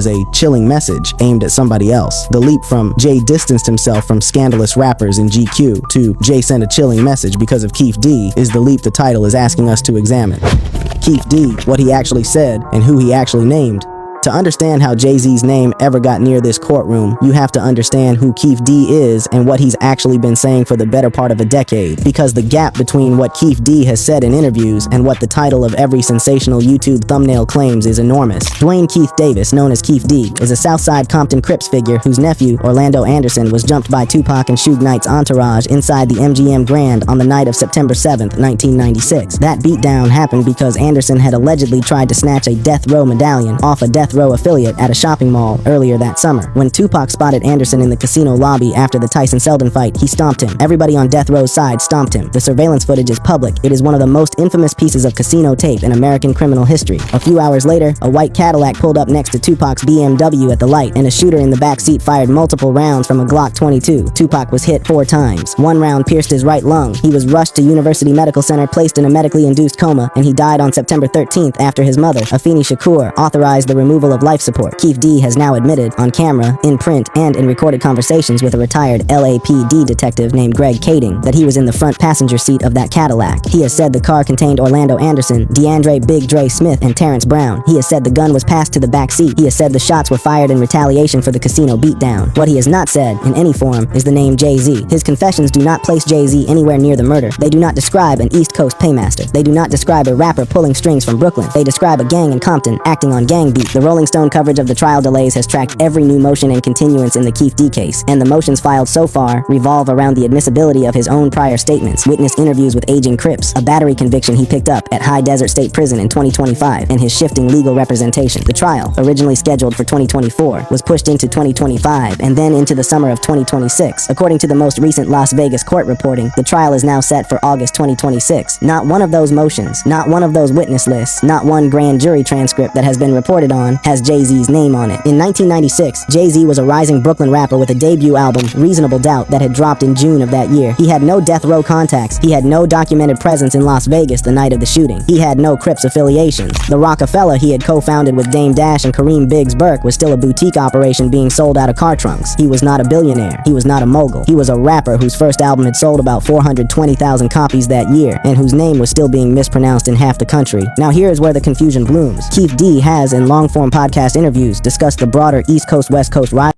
as a chilling message aimed at somebody else. The leap from Jay distanced himself from scandalous rappers in GQ to Jay sent a chilling message because of Keef D is the leap the title is asking us to examine. Keef D, what he actually said, and who he actually named. To understand how Jay-Z's name ever got near this courtroom, you have to understand who Keef D is and what he's actually been saying for the better part of a decade. Because the gap between what Keef D has said in interviews and what the title of every sensational YouTube thumbnail claims is enormous. Dwayne Keith Davis, known as Keef D, is a Southside Compton Crips figure whose nephew, Orlando Anderson, was jumped by Tupac and Suge Knight's entourage inside the MGM Grand on the night of September 7th, 1996. That beatdown happened because Anderson had allegedly tried to snatch a death row medallion off a death row affiliate at a shopping mall earlier that summer. When Tupac spotted Anderson in the casino lobby after the Tyson Seldon fight, he stomped him. Everybody on death row's side stomped him. The surveillance footage is public. It is one of the most infamous pieces of casino tape in American criminal history. A few hours later, a white Cadillac pulled up next to Tupac's BMW at the light, and a shooter in the back seat fired multiple rounds from a Glock 22. Tupac was hit 4 times. One round pierced his right lung. He was rushed to University Medical Center, placed in a medically induced coma, and he died on September 13th after his mother, Afeni Shakur, authorized the removal of life support. Keef D has now admitted, on camera, in print, and in recorded conversations with a retired LAPD detective named Greg Kading, that he was in the front passenger seat of that Cadillac. He has said the car contained Orlando Anderson, DeAndre Big Dre Smith, and Terrence Brown. He has said the gun was passed to the back seat. He has said the shots were fired in retaliation for the casino beatdown. What he has not said, in any form, is the name Jay-Z. His confessions do not place Jay-Z anywhere near the murder. They do not describe an East Coast paymaster. They do not describe a rapper pulling strings from Brooklyn. They describe a gang in Compton acting on gang beat. The Rolling Stone coverage of the trial delays has tracked every new motion and continuance in the Keef D case, and the motions filed so far revolve around the admissibility of his own prior statements, witness interviews with aging Crips, a battery conviction he picked up at High Desert State Prison in 2025, and his shifting legal representation. The trial, originally scheduled for 2024, was pushed into 2025 and then into the summer of 2026. According to the most recent Las Vegas court reporting, the trial is now set for August 2026. Not one of those motions, not one of those witness lists, not one grand jury transcript that has been reported on has Jay-Z's name on it. In 1996, Jay-Z was a rising Brooklyn rapper with a debut album, Reasonable Doubt, that had dropped in June of that year. He had no death row contacts. He had no documented presence in Las Vegas the night of the shooting. He had no Crips affiliations. The Rockefeller he had co-founded with Dame Dash and Kareem Biggs Burke was still a boutique operation being sold out of car trunks. He was not a billionaire. He was not a mogul. He was a rapper whose first album had sold about 420,000 copies that year, and whose name was still being mispronounced in half the country. Now here is where the confusion blooms. Keef D has, in long-form podcast interviews, discussed the broader East Coast-West Coast rivalry